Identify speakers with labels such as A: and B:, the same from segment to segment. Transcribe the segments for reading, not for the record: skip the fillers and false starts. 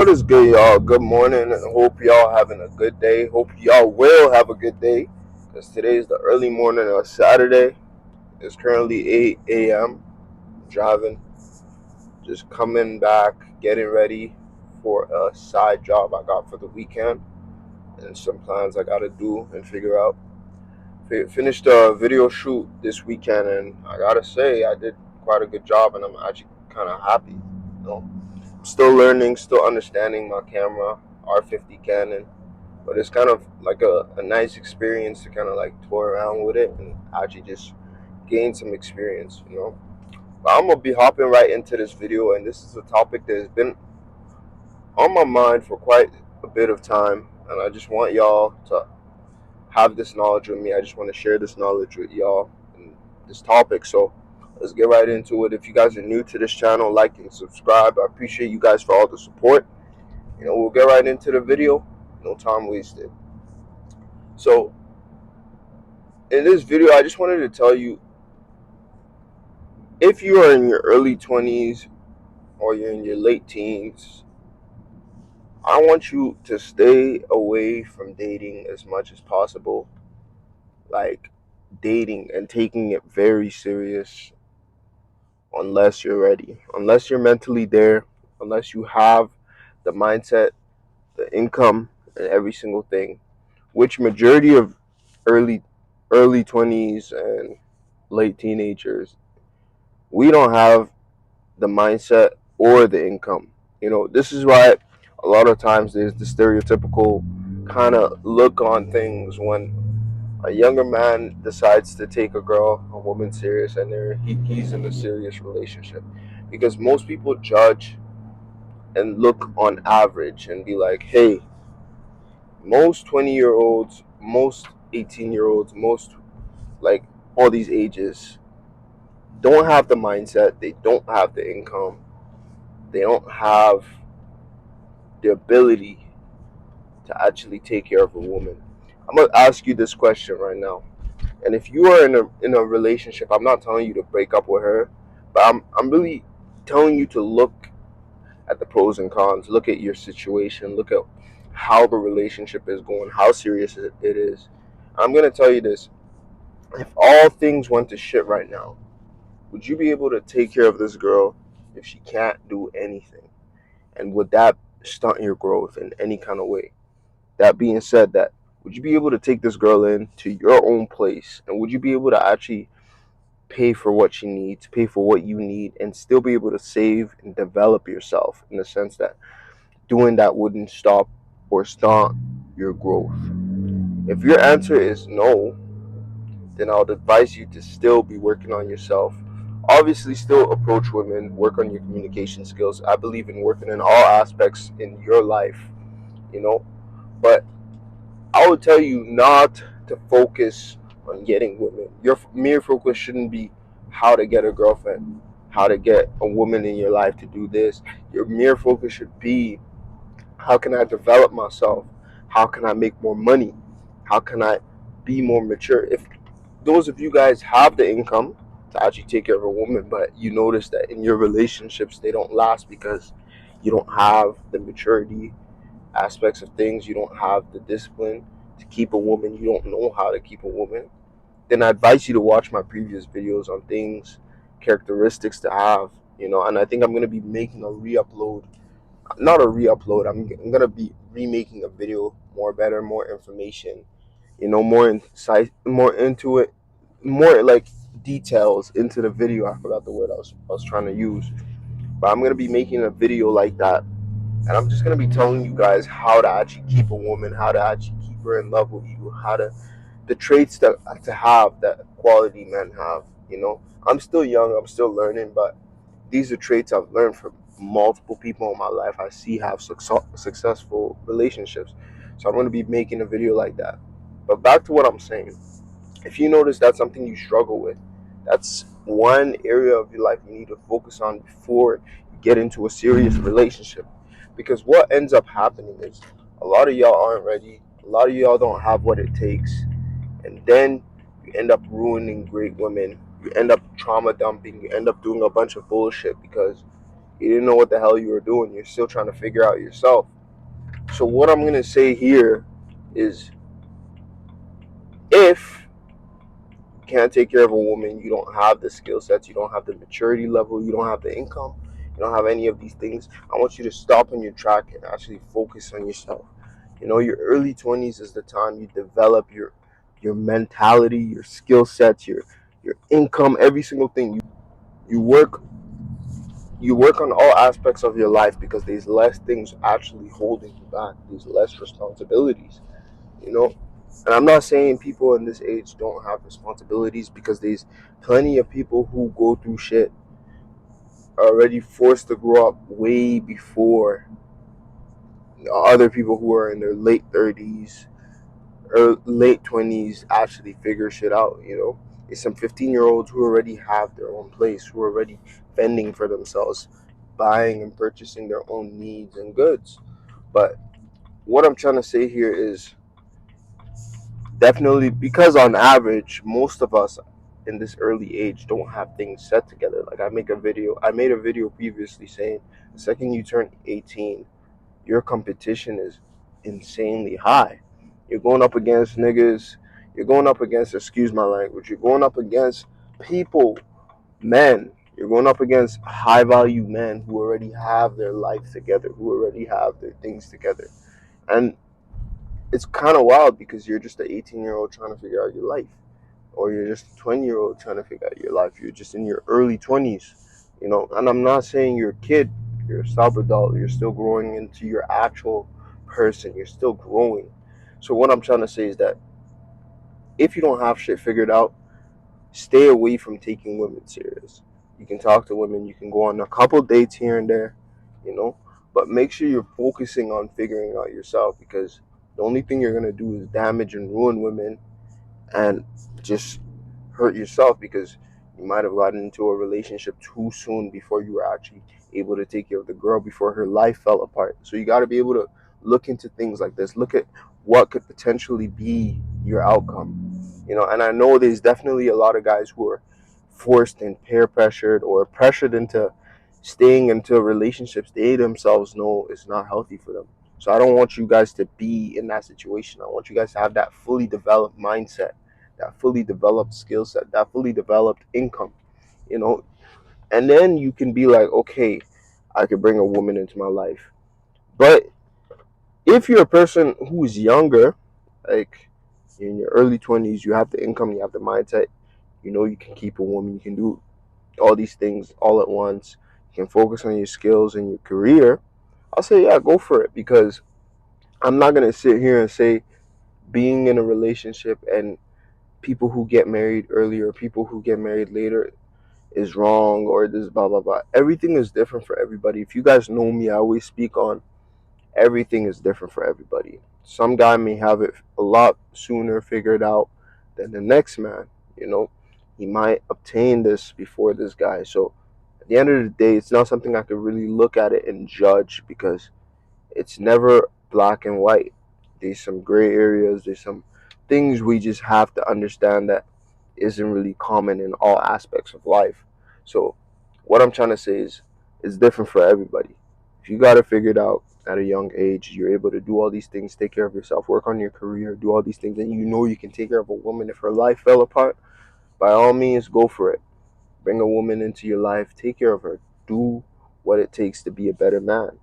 A: What is good, y'all? Good morning, and hope y'all having a good day. Hope y'all will have a good day, because today is the early morning of Saturday. It's currently 8 a.m. Driving, just coming back, getting ready for a side job I got for the weekend, and some plans I gotta do and figure out. Finished a video shoot this weekend, and I gotta say I did quite a good job, and I'm actually kind of happy. Still learning, still understanding my camera, R50 Canon, but it's kind of like a nice experience to kind of like tour around with it and actually just gain some experience. But I'm gonna be hopping right into this video, and this is a topic that has been on my mind for quite a bit of time, and I just want y'all to have this knowledge with me. I just want to share this knowledge with y'all and this topic. So let's get right into it. If you guys are new to this channel, like and subscribe. I appreciate you guys for all the support. We'll get right into the video. No time wasted. So in this video, I just wanted to tell you, if you are in your early 20s or you're in your late teens, I want you to stay away from dating as much as possible. Like, dating and taking it very serious, unless you're ready, unless you're mentally there, unless you have the mindset, the income, and every single thing, which majority of early early 20s and late teenagers, we don't have the mindset or the income. This is why a lot of times there's the stereotypical kind of look on things when a younger man decides to take a woman serious, and he's in a serious relationship, because most people judge and look on average and be like, hey, most 20-year-olds, most 18-year-olds, most, like, all these ages don't have the mindset, they don't have the income, they don't have the ability to actually take care of a woman. I'm gonna ask you this question right now. And if you are in a relationship, I'm not telling you to break up with her, but I'm really telling you to look at the pros and cons, look at your situation, look at how the relationship is going, how serious it is. I'm gonna tell you this: if all things went to shit right now, would you be able to take care of this girl if she can't do anything? And would that stunt your growth in any kind of way? That being said, that would you be able to take this girl in to your own place, and would you be able to actually pay for what she needs, pay for what you need, and still be able to save and develop yourself, in the sense that doing that wouldn't stop or stunt your growth? If your answer is no, then I would advise you to still be working on yourself. Obviously, still approach women, work on your communication skills. I believe in working in all aspects in your life, you know. But I would tell you not to focus on getting women. Your mere focus shouldn't be how to get a girlfriend, how to get a woman in your life to do this. Your mere focus should be, how can I develop myself? How can I make more money? How can I be more mature? If those of you guys have the income to actually take care of a woman, but you notice that in your relationships they don't last because you don't have the maturity aspects of things, you don't have the discipline to keep a woman, you don't know how to keep a woman, then I advise you to watch my previous videos on things, characteristics to have, and I think I'm going to be making a re-upload, not a re-upload, I'm going to be remaking a video, more better, more information, more insight, more into it, more like details into the video. I forgot the word I was trying to use, but I'm going to be making a video like that, and I'm just gonna be telling you guys how to actually keep a woman, how to actually keep her in love with you, how to the traits that to have that quality men have. I'm still young, I'm still learning, but these are traits I've learned from multiple people in my life. I see have successful relationships, so I'm gonna be making a video like that. But back to what I'm saying. If you notice that's something you struggle with, that's one area of your life you need to focus on before you get into a serious relationship. Because what ends up happening is, a lot of y'all aren't ready, a lot of y'all don't have what it takes, and then you end up ruining great women. You end up trauma dumping, you end up doing a bunch of bullshit because You didn't know what the hell you were doing. You're still trying to figure out yourself. So what I'm gonna say here is, if you can't take care of a woman, you don't have the skill sets, you don't have the maturity level, you don't have the income, you don't have any of these things, I want you to stop on your track and actually focus on yourself. Your early 20s is the time you develop your mentality, your skill sets, your income, every single thing. You work you work on all aspects of your life because there's less things actually holding you back. There's less responsibilities, you know. And I'm not saying people in this age don't have responsibilities, because there's plenty of people who go through shit are already forced to grow up way before other people who are in their late 30s or late 20s actually figure shit out. There's some 15-year-olds who already have their own place, who are already fending for themselves, buying and purchasing their own needs and goods. But what I'm trying to say here is, definitely, because on average, most of us in this early age don't have things set together. Like, I made a video previously saying the second you turn 18, your competition is insanely high. You're going up against niggas, you're going up against, excuse my language, you're going up against people, men. You're going up against high value men who already have their life together, who already have their things together. And it's kind of wild, because you're just an 18-year-old trying to figure out your life, or you're just a 20-year-old trying to figure out your life. You're just in your early 20s. And I'm not saying you're a kid, you're a sub-adult, you're still growing into your actual person, you're still growing. So what I'm trying to say is that if you don't have shit figured out, stay away from taking women serious. You can talk to women, you can go on a couple dates here and there, you know, but make sure you're focusing on figuring out yourself, because the only thing you're gonna do is damage and ruin women, and just hurt yourself, because you might have gotten into a relationship too soon before you were actually able to take care of the girl, before her life fell apart. So you got to be able to look into things like this, look at what could potentially be your outcome. And I know there's definitely a lot of guys who are forced and peer pressured or pressured into staying into relationships they themselves know is not healthy for them. So I don't want you guys to be in that situation. I want you guys to have that fully developed mindset, that fully developed skill set, that fully developed income, you know. And then you can be like, okay, I could bring a woman into my life. But if you're a person who's younger, like in your early 20s, you have the income, you have the mindset, you can keep a woman, you can do all these things all at once, you can focus on your skills and your career, I'll say, yeah, go for it. Because I'm not going to sit here and say being in a relationship and people who get married earlier, people who get married later is wrong, or this blah blah blah. Everything is different for everybody. If you guys know me, I always speak on everything is different for everybody. Some guy may have it a lot sooner figured out than the next man. You know, he might obtain this before this guy. So at the end of the day, it's not something I could really look at it and judge, because it's never black and white. There's some gray areas. There's some things we just have to understand that isn't really common in all aspects of life. So what I'm trying to say is, it's different for everybody. If you got it figured out at a young age, you're able to do all these things, take care of yourself, work on your career, do all these things, and you can take care of a woman if her life fell apart, by all means, go for it. Bring a woman into your life, take care of her, do what it takes to be a better man.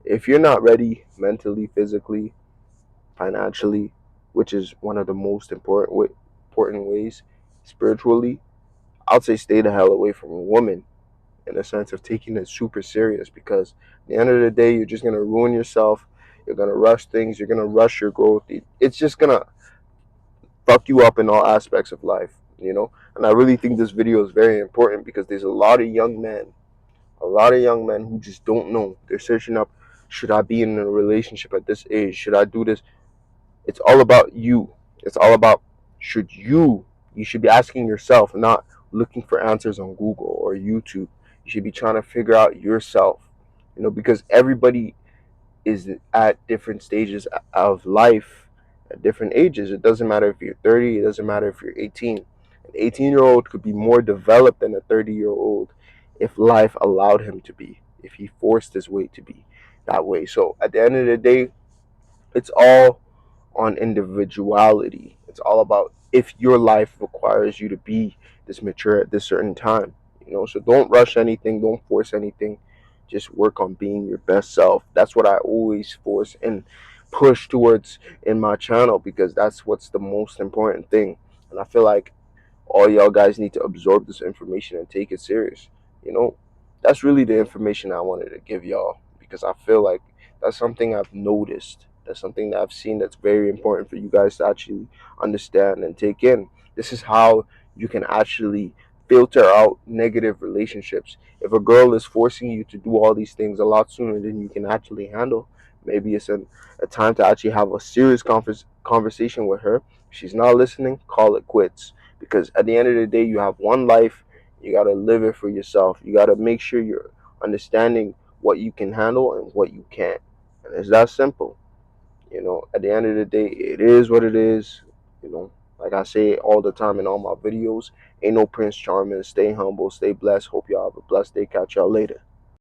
A: If you're not ready mentally, physically, financially, which is one of the most important ways, spiritually, I'd say stay the hell away from a woman, in a sense of taking it super serious, because at the end of the day, you're just gonna ruin yourself. You're gonna rush things. You're gonna rush your growth. It's just gonna fuck you up in all aspects of life. And I really think this video is very important, because there's a lot of young men who just don't know. They're searching up, should I be in a relationship at this age? Should I do this? It's all about you. It's all about, should you should be asking yourself, not looking for answers on Google or YouTube. You should be trying to figure out yourself, because everybody is at different stages of life at different ages. It doesn't matter if you're 30, it doesn't matter if you're 18. An 18-year-old could be more developed than a 30-year-old if life allowed him to be. if he forced his way to be that way. So at the end of the day, it's all on individuality. It's all about if your life requires you to be this mature at this certain time. So don't rush anything, don't force anything. Just work on being your best self. That's what I always force and push towards in my channel, because that's what's the most important thing. And I feel like all y'all guys need to absorb this information and take it serious. You know, that's really the information I wanted to give y'all, because I feel like that's something I've noticed. That's something that I've seen that's very important for you guys to actually understand and take in. This is how you can actually filter out negative relationships. If a girl is forcing you to do all these things a lot sooner than you can actually handle, maybe it's a time to actually have a serious conversation with her. If she's not listening, call it quits, because at the end of the day, you have one life. You got to live it for yourself. You got to make sure you're understanding what you can handle and what you can't, and it's that simple. At the end of the day, it is what it is. Like I say all the time in all my videos, ain't no Prince Charming. Stay humble, stay blessed. Hope y'all have a blessed day. Catch y'all later.